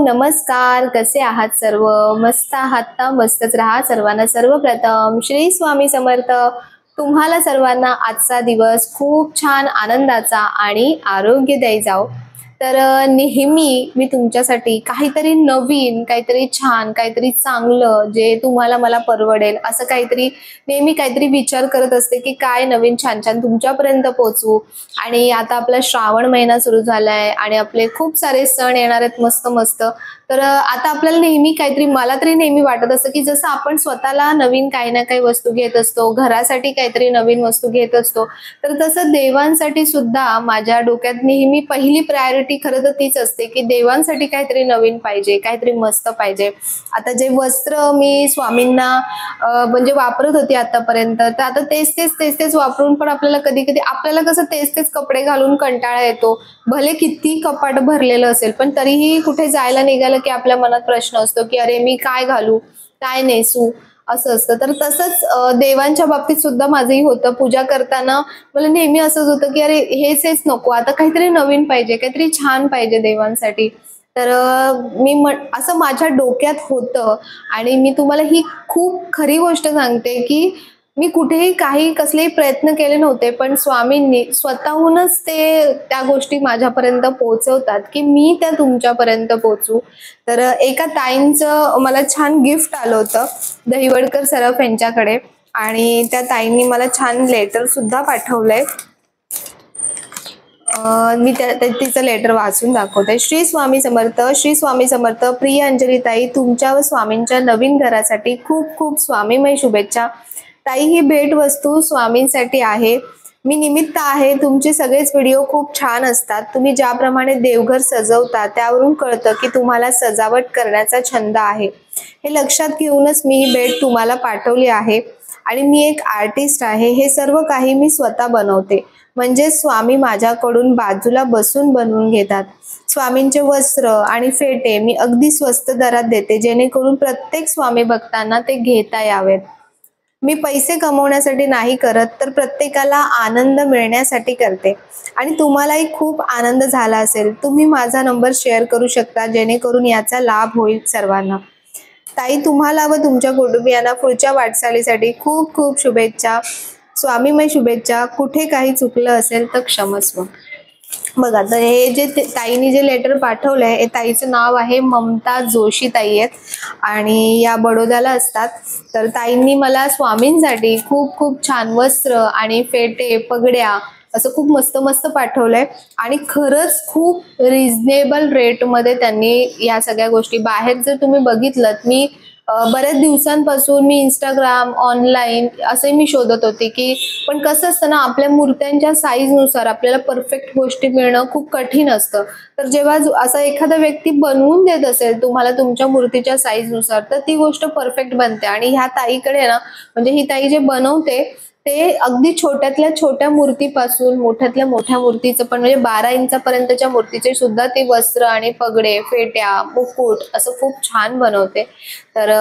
नमस्कार. कसे आहात सर्व? मस्त आहात ना? मस्तच राहा. सर्वांना सर्वप्रथम श्री स्वामी समर्थ. तुम्हाला सर्वांना आजचा दिवस खूप छान आनंदाचा आणि आरोग्यदायी जाओ. तर नेहमी मी तुमच्यासाठी काहीतरी नवीन, काहीतरी छान, काहीतरी चांगलं जे तुम्हाला मला परवडेल असं काहीतरी नेहमी काहीतरी विचार करत असते की काय नवीन छान छान तुमच्यापर्यंत पोहोचू. आणि आता आपला श्रावण महिना सुरू झालाय आणि आपले खूप सारे सण येणार आहेत मस्त मस्त. तर आता आपल्याला नेहमी काहीतरी, मला तरी नेहमी वाटत असतं की जसं आपण स्वतःला नवीन काही ना काही वस्तू घेत असतो, घरासाठी काहीतरी नवीन वस्तू घेत असतो, तर तसं देवांसाठी सुद्धा माझ्या डोक्यात नेहमी पहिली प्रायोरिटी खरं तर तीच असते की देवांसाठी काहीतरी नवीन पाहिजे, काहीतरी मस्त पाहिजे. आता जे वस्त्र मी स्वामींना म्हणजे वापरत होते आतापर्यंत, तर आता तेच वापरून पण आपल्याला कधी कधी आपल्याला कसं तेच कपडे घालून कंटाळा येतो. भले किती कपाट भरलेलं असेल पण तरीही कुठे जायला निघालं की आपल्या मनात प्रश्न असतो की अरे मी काय घालू, काय नेसू, असं असतं. तर तसंच देवांच्या बाबतीत सुद्धा माझंही होतं. पूजा करताना मला नेहमी असंच होतं की अरे हेच नको, आता काहीतरी नवीन पाहिजे, काहीतरी छान पाहिजे देवांसाठी. तर असं माझ्या डोक्यात होतं. आणि मी तुम्हाला ही खूप खरी गोष्ट सांगते की मी कुठेही काही कसलेही प्रयत्न केले नव्हते, पण स्वामींनी स्वतःहूनच ते त्या गोष्टी माझ्यापर्यंत पोहोचवतात की मी त्या तुमच्यापर्यंत पोहोचू. तर एका ताईंचं मला छान गिफ्ट आलं होतं दहिवडकर सराफ यांच्याकडे, आणि त्या ताईंनी मला छान लेटर सुद्धा पाठवलंय. मी तिचं लेटर वाचून दाखवते. श्री स्वामी समर्थ. श्री स्वामी समर्थ. प्रिय अंजली ताई, तुमच्या व स्वामींच्या नवीन घरासाठी खूप खूप स्वामीमय शुभेच्छा. ताई, ही भेट वस्तू स्वामींसाठी आहे. मी निमित्त आहे. तुमचे सगळेच व्हिडिओ खूप छान असतात. तुम्ही ज्याप्रमाणे देवघर सजवता त्यावरून कळतं की तुम्हाला सजावट करण्याचा छंद आहे. हे लक्षात घेऊनच मी ही भेट तुम्हाला पाठवली आहे. आणि मी एक आर्टिस्ट आहे. हे सर्व काही मी स्वतः बनवते, म्हणजे स्वामी माझ्याकडून बाजूला बसून बनवून घेतात. स्वामींचे वस्त्र आणि फेटे मी अगदी स्वस्त दरात देते, जेणेकरून प्रत्येक स्वामी भक्तांना ते घेता यावेत. मी पैसे कमवण्यासाठी नाही करत, तर प्रत्येकाला आनंद मिळण्यासाठी करते. आणि तुम्हालाही खूप आनंद झाला असेल. तुम्ही माझा नंबर शेअर करू शकता, जेणेकरून याचा लाभ होईल सर्वांना. ताई, तुम्हाला व तुमच्या कुटुंबियांना पुढच्या वाटचालीसाठी खूप खूप शुभेच्छा. स्वामीमय शुभेच्छा. कुठे काही चुकलं असेल तर क्षमस्व. बघा, तर हे जे ताईने जे लेटर पाठवलंय, हे ताईचं नाव आहे ममता जोशी ताई आहेत आणि या बडोद्याला असतात. तर ताईंनी मला स्वामींसाठी खूप खूप छान वस्त्र आणि फेटे, पगड्या असं खूप मस्त मस्त पाठवलंय. आणि खरंच खूप रिझनेबल रेटमध्ये त्यांनी या सगळ्या गोष्टी, बाहेर जर तुम्ही बघितलं, मी बऱ्याच दिवसांपासून मी इंस्टाग्राम, ऑनलाईन असे मी शोधत होते की, पण कसं असतं ना, आपल्या मूर्त्यांच्या साईजनुसार आपल्याला परफेक्ट गोष्टी मिळणं खूप कठीण असतं. तर जेव्हा असा एखादा व्यक्ती बनवून देत असेल तुम्हाला तुमच्या मूर्तीच्या साईजनुसार, तर ती गोष्ट परफेक्ट बनते. आणि ह्या ताईकडे ना, म्हणजे ही ताई जे बनवते ते अगदी छोट्यातल्या छोट्या मूर्तीपासून मोठ्यातल्या मोठ्या मूर्तीचं पण, म्हणजे 12 इंचापर्यंतच्या मूर्तीचे सुद्धा ते वस्त्र आणि पगडे, फेट्या, मुकुट असं खूप छान बनवते. तर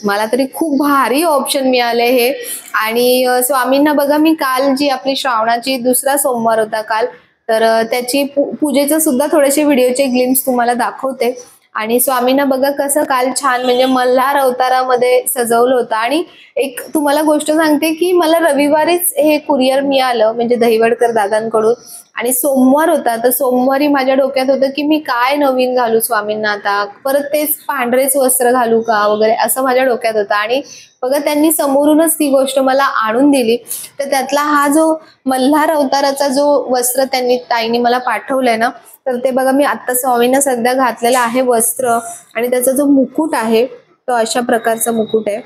मला तरी खूप भारी ऑप्शन मिळाले हे. आणि स्वामींना बघा, मी काल जी आपली श्रावणाची दुसरा सोमवार होता काल, तर त्याची पूजेचं सुद्धा थोडेसे व्हिडिओचे ग्लिम्स तुम्हाला दाखवते. आणि स्वामींना बघा कसं काल छान, म्हणजे मल्हार अवतारामध्ये सजवलं होतं. आणि एक तुम्हाला गोष्ट सांगते की मला रविवारीच हे कुरिअर मिळालं, म्हणजे दहिवडकर दादांकडून. आणि सोमवार होता, तर सोमवारी माझ्या डोक्यात होतं की मी काय नवीन घालू स्वामींना, आता परत तेच पांढरेच वस्त्र घालू का वगैरे असं माझ्या डोक्यात होतं. आणि बघा, त्यांनी समोरूनच ती गोष्ट मला आणून दिली. तर त्यातला हा जो मल्हार अवताराचा जो वस्त्र त्यांनी ताईने मला पाठवलंय ना, तर ते बघा, मी आता स्वामींना सध्या घातलेलं आहे वस्त्र. आणि त्याचा जो मुकुट आहे तो अशा प्रकारचा मुकुट आहे.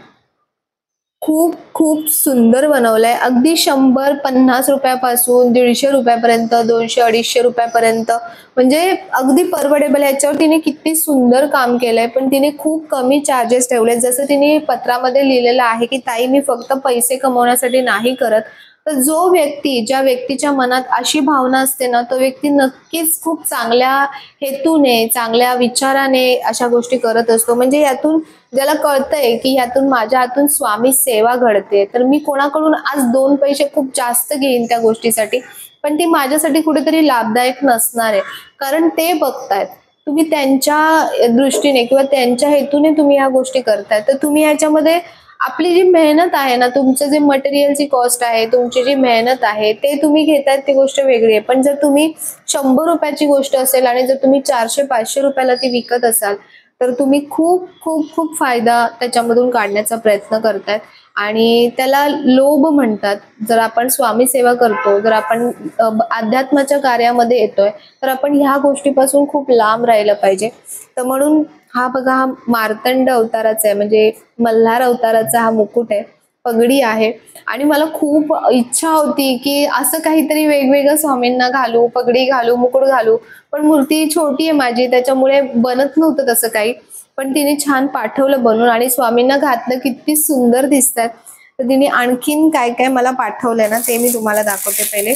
खूप खूप सुंदर बनवलंय. अगदी 100-50 रुपयापासून 150 रुपयापर्यंत, 200-250 रुपयापर्यंत, म्हणजे अगदी परवडेबल. ह्याच्यावर तिने किती सुंदर काम केलंय, पण तिने खूप कमी चार्जेस ठेवले. जसं तिने पत्रामध्ये लिहिलेलं आहे की ताई, मी फक्त पैसे कमवण्यासाठी नाही करत. तर जो व्यक्ती, ज्या व्यक्तीच्या मनात अशी भावना असते ना, तो व्यक्ती नक्कीच खूप चांगल्या हेतूने, चांगल्या विचाराने अशा गोष्टी करत असतो. म्हणजे यातून ज्याला कळतंय की यातून माझ्या हातून स्वामी सेवा घडते, तर मी कोणाकडून आज 2 पैसे खूप जास्त घेईन त्या गोष्टीसाठी, पण ती माझ्यासाठी कुठेतरी लाभदायक नसणार आहे. कारण ते बघतायत तुम्ही त्यांच्या दृष्टीने किंवा त्यांच्या हेतूने तुम्ही ह्या गोष्टी करताय, तर तुम्ही ह्याच्यामध्ये आपली जी मेहनत आहे ना, तुमचं जे मटेरियलची कॉस्ट आहे, तुमची जी मेहनत आहे, ते तुम्ही घेतायत ती गोष्ट वेगळी आहे. पण जर तुम्ही ₹100 गोष्ट असेल आणि जर तुम्ही 400-500 रुपयाला ती विकत असाल, तर तुम्ही खूप खूप खूप फायदा त्याच्यामधून काढण्याचा प्रयत्न करतायत आणि त्याला लोभ म्हणतात. जर आपण स्वामी सेवा करतो, जर आपण अध्यात्माच्या कार्यामध्ये येतोय, तर आपण ह्या गोष्टीपासून खूप लांब राहिलं पाहिजे. तर म्हणून हा बघा, हा मार्तंड अवताराचा आहे, म्हणजे मल्हार अवताराचा हा मुकुट आहे, पगडी आहे. आणि मला खूप इच्छा होती की असं काहीतरी वेगवेगळं स्वामींना घालू, पगडी घालू, मुकुट घालू. पण मूर्ती छोटी आहे माझी, त्याच्यामुळे बनत नव्हतं तसं काही. पण तिने छान पाठवलं बनवून आणि स्वामींना घातलं, किती सुंदर दिसतात. तर तिने आणखीन काय काय मला पाठवलंय ना, ते मी तुम्हाला दाखवते पहिले.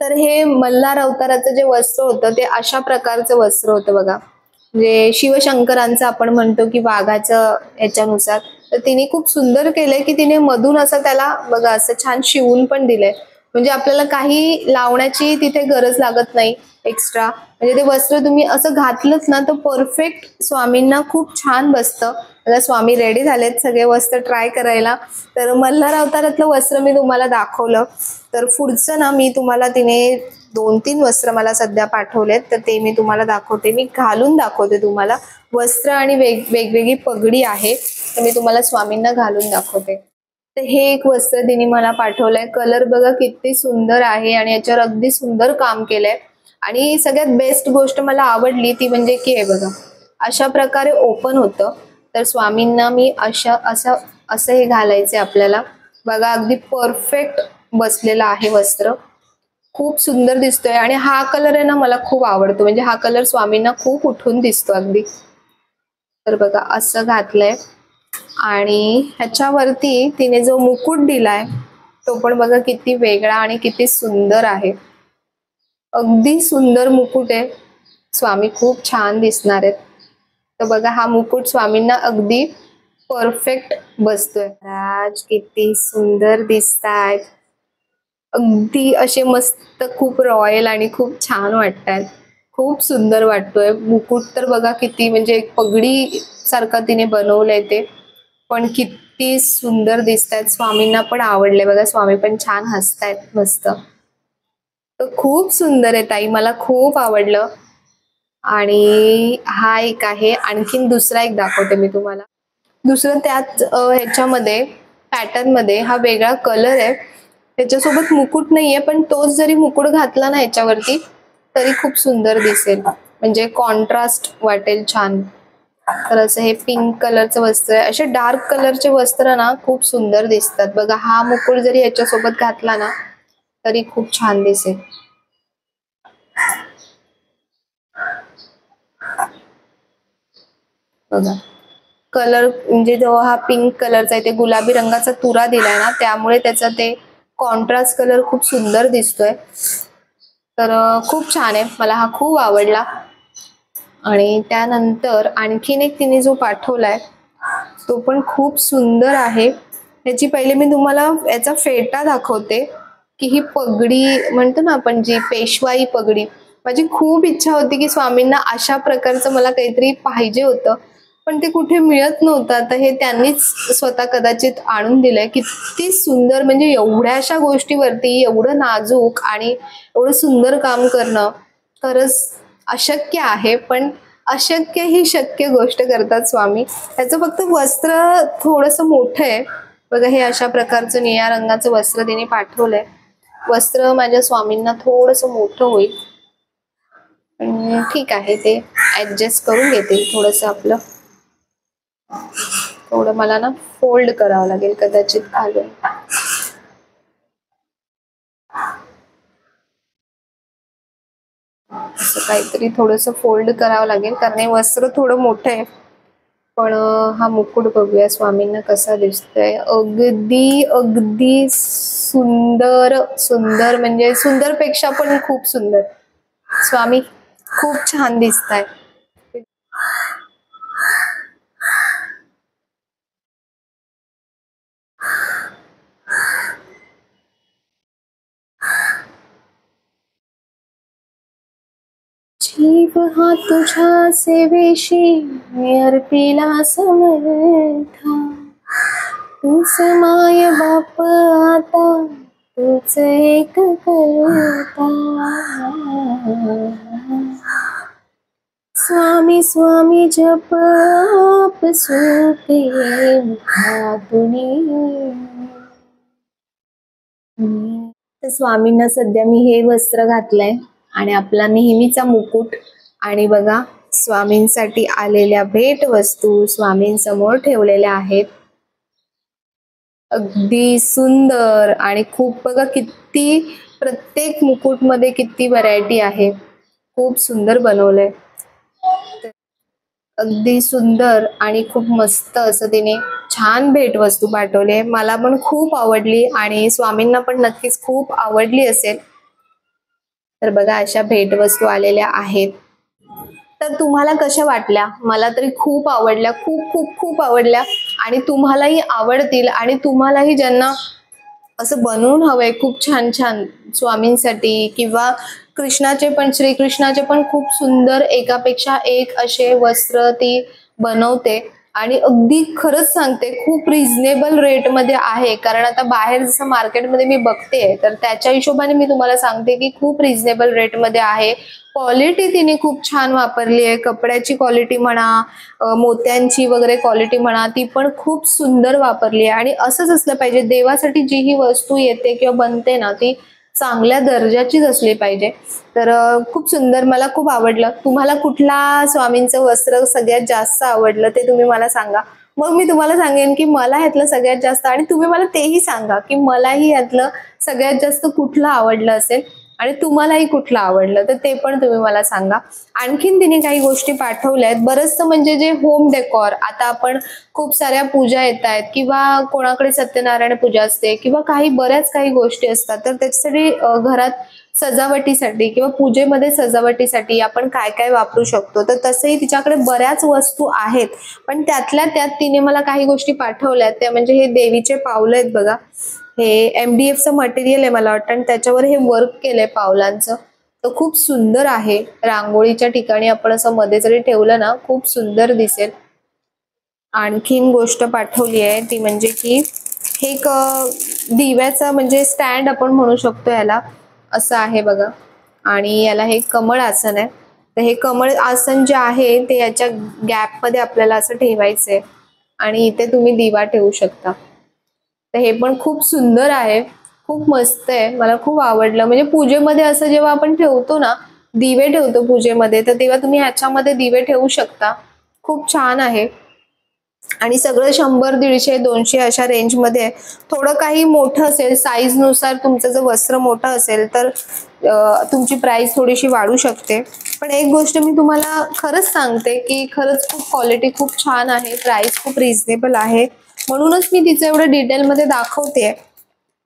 तर हे मल्हार अवताराचं जे वस्त्र होतं ते अशा प्रकारचं वस्त्र होतं बघा. म्हणजे शिवशंकरांचं आपण म्हणतो की वाघाचं याच्यानुसार. तर तिने खूप सुंदर केलंय की तिने मधून असं त्याला बघा असं छान शिवून पण दिलंय. म्हणजे आपल्याला काही लावण्याची तिथे गरज लागत नाही एक्स्ट्रा. म्हणजे ते वस्त्र तुम्ही असं घातलंच ना तर परफेक्ट स्वामींना खूप छान बसतं. आता स्वामी रेडी झालेत सगळे वस्त्र ट्राय करायला. तर मल्हार अवतारातलं वस्त्र मी तुम्हाला दाखवलं. तर पुढचं ना मी तुम्हाला तिने 2-3 वस्त्र मला सध्या पाठवलेत, तर ते मी तुम्हाला दाखवते. मी घालून दाखवते तुम्हाला. वस्त्र आणि वेगवेगळी पगडी आहे, तर मी तुम्हाला स्वामींना घालून दाखवते. तर हे एक वस्त्र तिने मला पाठवलंय. कलर बघा किती सुंदर आहे आणि याच्यावर अगदी सुंदर काम केलंय. आणि सगळ्यात बेस्ट गोष्ट मला आवडली ती म्हणजे की हे बघा, अशा प्रकारे ओपन होतं. तर स्वामींना मी असं असं हे घालायचंय आपल्याला. बघा अगदी परफेक्ट बसलेलं आहे वस्त्र. खूप सुंदर दिसतोय आणि हा कलर आहे ना मला खूप आवडतो. म्हणजे हा कलर स्वामींना खूप उठून दिसतो अगदी. तर बघा असं घातलंय आणि ह्याच्यावरती तिने जो मुकुट दिलाय तो पण बघा किती वेगळा आणि किती सुंदर आहे. अगदी सुंदर मुकुट आहे. स्वामी खूप छान दिसणार आहेत. तर बघा हा मुकुट स्वामींना अगदी परफेक्ट बसतोय. राज किती सुंदर दिसतायत. अगदी असे मस्त खूप रॉयल आणि खूप छान वाटतात. खूप सुंदर वाटतोय. मुकुट तर बघा किती म्हणजे एक पगडी सारखं तिने बनवलंय ते. पण किती सुंदर दिसतायत. स्वामींना पण आवडले बघा. स्वामी पण छान हसतायत मस्त. तर खूप सुंदर आहे ताई. मला खूप आवडलं. आणि हा एक आहे. आणखीन दुसरा एक दाखवते मी तुम्हाला. दुसरं त्याच ह्याच्यामध्ये पॅटर्नमध्ये हा वेगळा कलर आहे. त्याच्यासोबत मुकुट नाहीये, पण तोच जरी मुकुट घातला ना ह्याच्यावरती तरी खूप सुंदर दिसेल. म्हणजे कॉन्ट्रास्ट वाटेल छान. तर असं हे पिंक कलरचं वस्त्र आहे. असे डार्क कलरचे वस्त्र ना खूप सुंदर दिसतात. बघा हा मुकुट जरी याच्यासोबत घातला ना तरी खूप छान दिसेल. बघा कलर म्हणजे जो हा पिंक कलरचा आहे ते गुलाबी रंगाचा तुरा दिलाय ना त्यामुळे त्याचा ते कॉन्ट्रास्ट कलर खूप सुंदर दिसतोय. तर खूप छान आहे. मला हा खूप आवडला. आणि त्यानंतर आणखीन एक तिने जो पाठवलाय तो पण खूप सुंदर आहे. त्याची पहिले मी तुम्हाला याचा फेटा दाखवते की ही पगडी म्हणतो ना आपण जी पेशवाई पगडी. माझी खूप इच्छा होती की स्वामींना अशा प्रकारचं मला काहीतरी पाहिजे होतं. पण ते कुठे मिळत नव्हतं. आता हे त्यांनीच स्वतः कदाचित आणून दिलंय. किती सुंदर म्हणजे एवढ्याशा गोष्टीवरती एवढं नाजूक आणि एवढं सुंदर काम करणं खरंच अशक्य आहे. पण अशक्य ही शक्य गोष्ट करतात स्वामी. त्याचं फक्त वस्त्र थोडंसं मोठं आहे. बघा हे अशा प्रकारचं निळ्या रंगाचं वस्त्र तिने पाठवलंय. वस्त्र माझ्या स्वामींना थोडंसं मोठं होईल. पण ठीक आहे ते ऍडजस्ट करून घेतील थोडंसं आपलं. थोडं मला ना फोल्ड करावं लागेल कदाचित घालून. असं काहीतरी थोडंसं फोल्ड करावं लागेल कारण हे वस्त्र थोडं मोठं आहे. पण हा मुकुट बघूया स्वामींना कसा दिसतोय. अगदी अगदी सुंदर सुंदर म्हणजे सुंदर पेक्षा पण खूप सुंदर. स्वामी खूप छान दिसताय. जीव हा तुझ्या सेवेशी अर्पिला समर्था, तूच माय बाप आता तूच एक करता। स्वामी स्वामी जप आप सुते मुखातुनी। तर स्वामींना सध्या मी हे वस्त्र घातलंय आणि आपला नेहमीचा मुकुट, आणि बघा स्वामींसाठी आलेल्या भेट वस्तू स्वामींसमोर ठेवलेल्या आहेत। अगदी सुंदर आणि खूप बघा किती प्रत्येक मुकुटमध्ये किती व्हरायटी आहे, खूप सुंदर बनवलंय। अगदी सुंदर आणि खूप मस्त असं तिने छान भेटवस्तू पाठवली, मला पण खूप आवडली आणि स्वामींना पण नक्कीच खूप आवडली असेल। तर बघा अशा भेटवस्तू आलेल्या आहेत। तर तुम्हाला कशा वाटल्या? मला तरी खूप आवडल्या, खूप खूप खूप आवडल्या आणि तुम्हालाही आवडतील। आणि तुम्हालाही ज्यांना असं बनवून हवंय खूप छान छान स्वामींसाठी किंवा कृष्णाचे पण, श्रीकृष्णाचे पण खूप सुंदर एकापेक्षा एक असे वस्त्र ती बनवते आणि अगदी खरंच सांगते खूप रिझनेबल रेट मध्ये आहे। कारण आता बाहेर जसं मार्केटमध्ये मी बघते तर त्याच्या हिशोबाने मी तुम्हाला सांगते की खूप रिझनेबल रेट मध्ये आहे। क्वालिटी तिने खूप छान वापरली आहे, कपड्याची क्वालिटी म्हणा, मोत्यांची वगैरे क्वालिटी म्हणा, ती पण खूप सुंदर वापरली आहे। आणि असंच असलं पाहिजे, देवासाठी जी ही वस्तू येते किंवा बनते ना ती चांगल्या दर्जाचीच असली पाहिजे। तर खूप सुंदर, मला खूप आवडलं। तुम्हाला कुठला स्वामींचं वस्त्र सगळ्यात जास्त आवडलं ते तुम्ही मला सांगा, मग मी तुम्हाला सांगेन की मला ह्यातलं सगळ्यात जास्त, आणि तुम्ही मला तेही सांगा की मलाही ह्यातलं सगळ्यात जास्त कुठलं आवडलं असेल आणि तुम्हालाही कुठलं आवडलं, तर ते पण तुम्ही मला सांगा। आणखीन तिने काही गोष्टी पाठवल्या आहेत बरंचसं, म्हणजे जे होम डेकॉर, आता आपण खूप साऱ्या पूजा येत आहेत किंवा कोणाकडे सत्यनारायण पूजा असते किंवा बऱ्याच काही गोष्टी असतात, तर त्याच्यासाठी घरात सजावटीसाठी किंवा पूजेमध्ये सजावटीसाठी आपण काय काय वापरू शकतो, तर तसंही तिच्याकडे बऱ्याच वस्तू आहेत। पण त्यातल्या त्यात तिने मला काही गोष्टी पाठवल्यात, त्या म्हणजे हे देवीचे पावलं आहेत बघा, हे MDFचं मटेरियल आहे मला वाटतं आणि त्याच्यावर हे वर्क केलंय पावलांचं, तर खूप सुंदर आहे। रांगोळीच्या ठिकाणी आपण असं मध्ये जरी ठेवलं ना खूप सुंदर दिसेल। आणखीन गोष्ट पाठवली आहे ती म्हणजे की हे एक दिव्याचा म्हणजे स्टँड आपण म्हणू शकतो याला, असं आहे बघा, आणि याला हे कमळ आसन आहे। तर हे कमळ आसन जे आहे ते याच्या गॅप मध्ये आपल्याला असं ठेवायचंय आणि इथे तुम्ही दिवा ठेवू शकता। तर हे पण खूप सुंदर आहे, खूप मस्त आहे, मला खूप आवडलं। म्हणजे पूजेमध्ये असं जेव्हा आपण ठेवतो ना, दिवे ठेवतो पूजेमध्ये, तर तेव्हा तुम्ही ह्याच्यामध्ये दिवे ठेवू शकता, खूप छान आहे। आणि सगळं 100, 150, 200 अशा रेंज मध्ये, थोडं काही मोठं असेल साईज नुसार, तुमचं जर वस्त्र मोठं असेल तर तुमची प्राइस थोडीशी वाढू शकते। पण एक गोष्ट मी तुम्हाला खरंच सांगते की खरंच खूप क्वालिटी खूप छान आहे, प्राइस खूप रिझनेबल आहे, म्हणूनच मी तिचं एवढं डिटेलमध्ये दाखवते।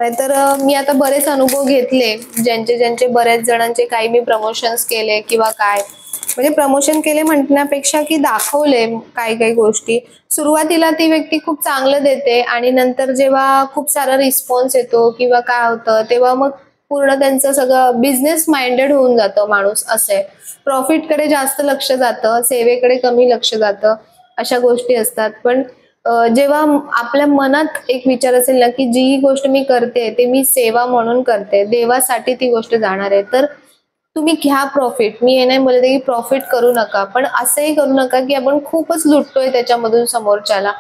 नाहीतर मी आता बरेच अनुभव घेतले, ज्यांचे बऱ्याच जणांचे काही मी प्रमोशन्स केले किंवा काय, म्हणजे प्रमोशन केले म्हणण्यापेक्षा की दाखवले काही काही गोष्टी। सुरुवातीला ती व्यक्ती खूप चांगलं देते आणि नंतर जेव्हा खूप सारा रिस्पॉन्स येतो किंवा काय होतं तेव्हा मग पूर्ण त्यांचं सगळं बिझनेस माइंडेड होऊन जातं माणूस, असं प्रॉफिटकडे जास्त लक्ष जातं, सेवेकडे कमी लक्ष जातं, अशा गोष्टी असतात। पण जेव्हा आपल्या मनात एक विचार असेल ना की जी गोष्ट मी करते ते मी सेवा म्हणून करते, देवासाठी ती गोष्ट जाणार आहे, तर तुम्ही घ्या प्रॉफिट। मी हे नाही बोलते की प्रॉफिट करू नका, पण असंही करू नका की आपण खूपच लुटतोय त्याच्यामधून समोरच्याला,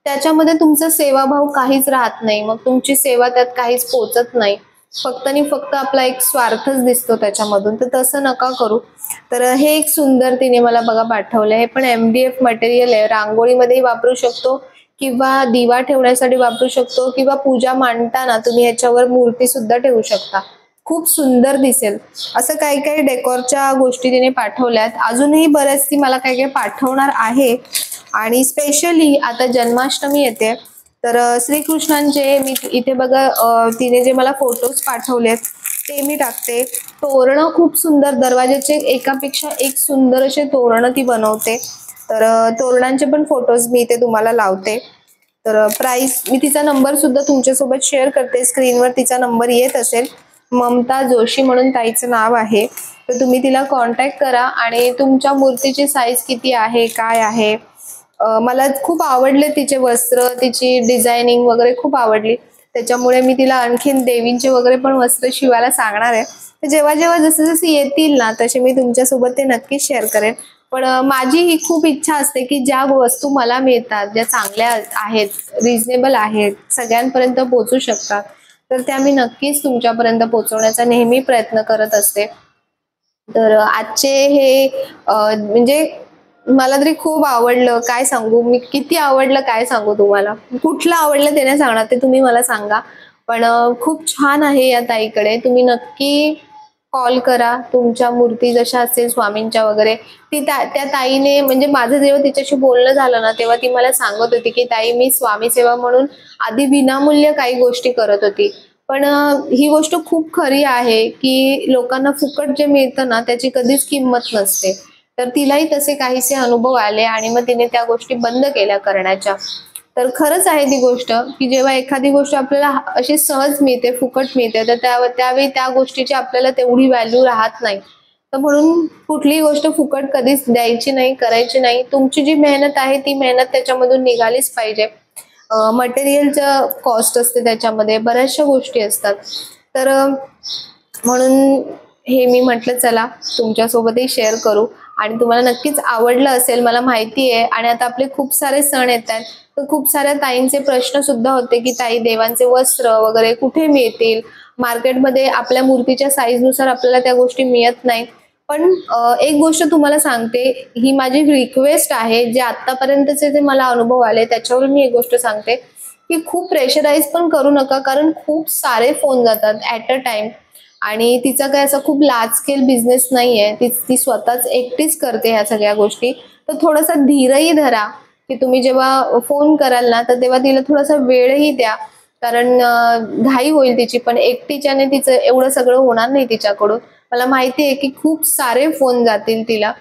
त्याच्यामध्ये तुमचा सेवाभाव काहीच राहत नाही, मग तुमची सेवा त्यात काहीच पोचत नाही, फक्त आणि फक्त आपला एक स्वार्थच दिसतो त्याच्यामधून, तर तसं नका करू। तर हे एक सुंदर तिने मला बघा पाठवलंय, हे पण MDF मटेरियल आहे, रांगोळीमध्ये वापरू शकतो किंवा दिवा ठेवण्यासाठी वापरू शकतो किंवा पूजा मांडताना तुम्ही याच्यावर मूर्ती सुद्धा ठेवू शकता, खूप सुंदर दिसेल। असं काही काही डेकोरच्या गोष्टी तिने पाठवल्यात, अजूनही बऱ्याच ती मला काही काही पाठवणार आहे। आणि स्पेशली आता जन्माष्टमी येते, तर श्रीकृष्णांचे मी इथे बघा तिने जे मला फोटोज पाठवलेत ते मी टाकते। तोरणं खूप सुंदर, दरवाजाचे एकापेक्षा एक सुंदर असे तोरणं ती बनवते, तर तोरणांचे पण फोटोज मी इथे तुम्हाला लावते। तर प्राइस मी तिचा नंबर सुद्धा तुमच्यासोबत शेअर करते, स्क्रीनवर तिचा नंबर येत असेल, ममता जोशी म्हणून ताईचं नाव आहे. तर तुम्ही तिला कॉन्टॅक्ट करा आणि तुमच्या मूर्तीची साईज किती आहे, काय आहे. मला खूप आवडले तिचे वस्त्र, तिची डिझायनिंग वगैरे खूप आवडली. त्याच्यामुळे मी तिला आणखीन देवींचे वगैरे पण वस्त्र शिवायला सांगणार आहे. तर जेव्हा जेव्हा जसे जसे येतील ना तसे मी तुमच्यासोबत ते नक्कीच शेअर करेन. पण माझी ही खूप इच्छा असते की ज्या वस्तू मला मिळतात, ज्या चांगल्या आहेत, रिझनेबल आहेत, सगळ्यांपर्यंत पोहोचू शकतात, तर त्या मी नक्कीच तुमच्यापर्यंत पोहोचवण्याचा नेहमी प्रयत्न करत असते. तर आजचे हे म्हणजे मला तरी खूप आवडलं. काय सांगू मी, किती आवडलं काय सांगू तुम्हाला. कुठलं आवडलं ते नाही सांगणार, ते तुम्ही मला सांगा. पण खूप छान आहे या ताईकडे. तुम्ही नक्की कॉल करा. तुमच्या मूर्ती जशा असतील स्वामींच्या वगैरे, त्या ताईने म्हणजे माझं जेव्हा तिच्याशी बोलणं झालं ना, तेव्हा ती मला सांगत होती की ताई मी स्वामी सेवा म्हणून आधी विनामूल्य काही गोष्टी करत होती. पण ही गोष्ट खूप खरी आहे की लोकांना फुकट जे मिळतं ना त्याची कधीच किंमत नसते. तर तिलाही तसे काहीसे अनुभव आले आणि मग तिने त्या गोष्टी बंद केल्या करण्याच्या. तर खरंच आहे ती गोष्ट की जेव्हा एखादी गोष्ट आपल्याला अशी सहज मिळते, फुकट मिळते, तर त्यावेळी त्या गोष्टीची आपल्याला तेवढी व्हॅल्यू राहत नाही. तर म्हणून कुठलीही गोष्ट फुकट कधीच द्यायची नाही, करायची नाही. तुमची जी मेहनत आहे ती मेहनत त्याच्यामधून निघालीच पाहिजे. मटेरियलचं कॉस्ट असते, त्याच्यामध्ये बऱ्याचशा गोष्टी असतात. तर म्हणून हे मी म्हटलं चला तुमच्यासोबतही शेअर करू आणि तुम्हाला नक्कीच आवडलं असेल मला माहिती आहे. आणि आता आपले खूप सारे सण येत आहेत, तर खूप साऱ्या ताईंचे प्रश्न सुद्धा होते की ताई देवांचे वस्त्र वगैरे कुठे मिळतील. मार्केटमध्ये आपल्या मूर्तीच्या साईजनुसार आपल्याला त्या गोष्टी मिळत नाहीत. पण एक गोष्ट तुम्हाला सांगते, ही माझी रिक्वेस्ट आहे. जे आतापर्यंतचे जे मला अनुभव आले त्याच्यावरून मी एक गोष्ट सांगते की खूप प्रेशराईज पण करू नका, कारण खूप सारे फोन जातात ऍट अ टाइम. आणि तिचा काय असा खूप लार्ज स्केल बिझनेस नाहीये, ती स्वतःच एकटीच करते ह्या सगळ्या गोष्टी. तर थोडासा धीरही धरा की तुम्ही जेव्हा फोन कराल ना तर तेव्हा तिला थोडासा वेळही द्या. कारण घाई होईल तिची, पण एकटीच्याने तिचं एवढं सगळं होणार नाही तिच्याकडून. मला माहिती आहे की खूप सारे फोन जातील तिला.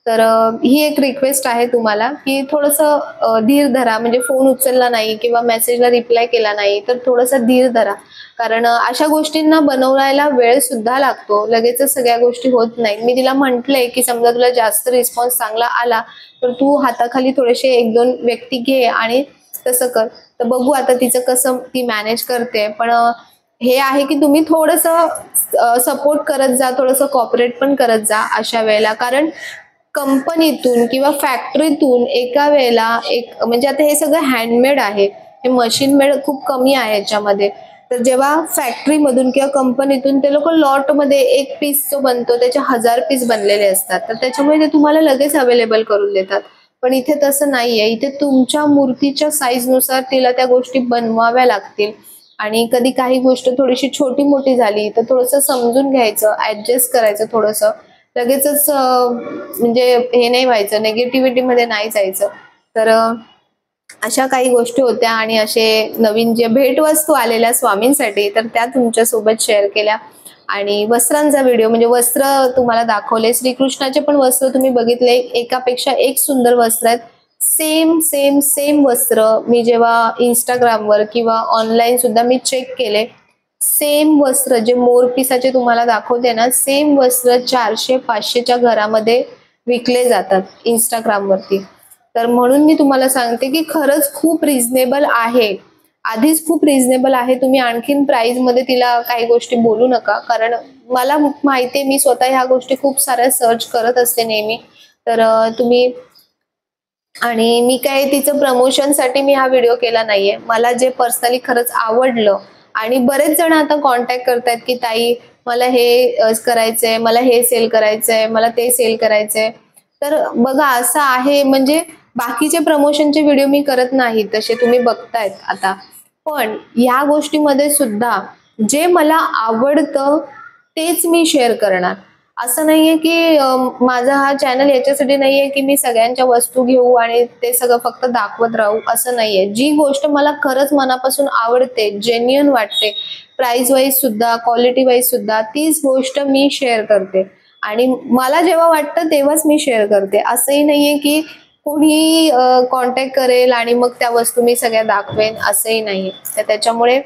तर ही एक रिक्वेस्ट आहे तुम्हाला की थोडंसं धीर धरा. म्हणजे फोन उचलला नाही किंवा मेसेजला रिप्लाय केला नाही तर थोडासा धीर धरा. कारण अशा गोष्टींना बनवायला वेळ सुद्धा लागतो, लगेचच सगळ्या गोष्टी होत नाहीत. मी तिला म्हंटलंय की समजा तुला जास्त रिस्पॉन्स चांगला आला तर तू हाताखाली थोडेसे 1-2 व्यक्ती घे आणि तसं कर. तर बघू आता तिचं कसं ती मॅनेज करते. पण हे आहे की तुम्ही थोडंसं सपोर्ट करत जा, थोडंसं कॉपरेट पण करत जा अशा वेळेला. कारण कंपनीतून किंवा फॅक्टरीतून एका वेळेला एक म्हणजे आता हे सगळं हँडमेड आहे, हे मशीन मेड खूप कमी आहे याच्यामध्ये. तर जेव्हा फॅक्टरीमधून किंवा कंपनीतून ते लोक लॉटमध्ये एक पीस जो बनतो त्याचे 1000 पीस बनलेले असतात, तर त्याच्यामुळे ते तुम्हाला लगेच अवेलेबल करून देतात. पण इथे तसं नाहीये. इथे तुमच्या मूर्तीच्या साईजनुसार तिला त्या गोष्टी बनवाव्या लागतील. आणि कधी काही गोष्ट थोडीशी छोटी मोठी झाली तर थोडंसं समजून घ्यायचं, ऍडजस्ट करायचं थोडंसं. लगेचच म्हणजे हे नाही व्हायचं, नेगेटिव्हिटी मध्ये नाही जायचं. तर अशा काही गोष्टी होत्या आणि असे नवीन जे भेटवस्तू आलेल्या स्वामींसाठी तर त्या तुमच्या सोबत शेअर केल्या. आणि वस्त्रांचा व्हिडिओ म्हणजे वस्त्र तुम्हाला दाखवले. श्रीकृष्णाचे पण वस्त्र तुम्ही बघितले, एकापेक्षा एक सुंदर वस्त्र आहेत. सेम सेम सेम वस्त्र मी जेव्हा इंस्टाग्रामवर किंवा ऑनलाईन सुद्धा मी चेक केले, सेम वस्त्र जे मोरपिसाचे तुम्हाला दाखवते ना, सेम वस्त्र 400-500च्या घरामध्ये विकले जातात इंस्टाग्रामवरती. तर म्हणून मी तुम्हाला सांगते की खरंच खूप रिझनेबल आहे. आधीच खूप रिझनेबल आहे. तुम्ही आणखीन प्राइस मध्ये तिला काही गोष्टी बोलू नका, कारण मला माहितीये मी स्वतः ह्या गोष्टी खूप साऱ्या सर्च करत असते नेहमी. तर तुम्ही आणि मी काय तिचं प्रमोशनसाठी मी हा व्हिडिओ केला नाहीये. मला जे पर्सनली खरंच आवडलं आणि बरेच जण आता कॉन्टॅक्ट करतायत की ताई मला हे करायचंय, मला हे सेल करायचंय, मला ते सेल करायचंय. तर बघा असं आहे, म्हणजे बाकीचे प्रमोशनचे व्हिडिओ मी करत नाही तसे तुम्ही बघतायत आता. पण या गोष्टीमध्ये सुद्धा जे मला आवडतं तेच मी शेअर करणार. असं नाहीये की माझा हा चॅनल याच्यासाठी नाहीये की मी सगळ्यांच्या वस्तू घेऊ आणि ते सगळं फक्त दाखवत राहू, असं नाहीये. जी गोष्ट मला खरंच मनापासून आवडते, जेन्युइन वाटते, प्राइस वाईज सुद्धा, क्वालिटी वाईज सुद्धा, तीच गोष्ट मी शेअर करते. आणि मला जेव्हा वाटतं तेव्हाच मी शेअर करते. असंही नाहीये की कोणी कॉन्टॅक्ट करेल आणि मग त्या वस्तू मी सगळ्या दाखवेन, असंही नाहीये. तर त्याच्यामुळे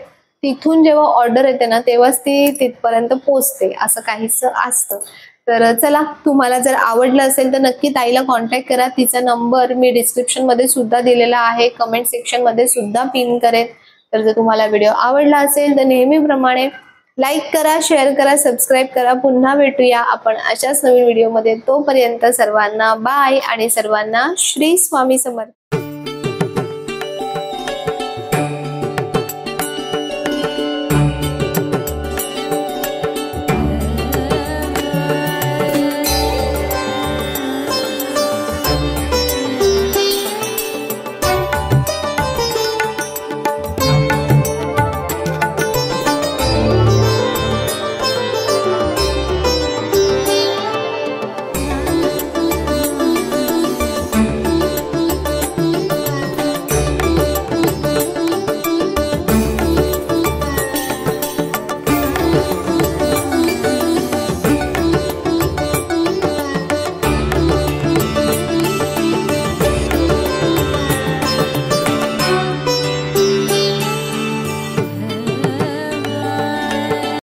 तिथून जेव्हा ऑर्डर येते ना तेव्हाच ती तिथपर्यंत पोहोचते, असं काहीच असतं. तर चला, तुम्हाला जर आवडलं असेल तर नक्की ताईला कॉन्टॅक्ट करा. तिचा नंबर मी डिस्क्रिप्शन मध्ये सुद्धा दिलेला आहे, कमेंट सेक्शन मध्ये सुद्धा पिन करेन. तर जर तुम्हाला व्हिडिओ आवडला असेल तर नेहमीप्रमाणे लाईक करा, शेअर करा, सबस्क्राईब करा. पुन्हा भेटूया आपण अशाच नवीन व्हिडिओमध्ये. तोपर्यंत सर्वांना बाय आणि सर्वांना श्री स्वामी समर्थ.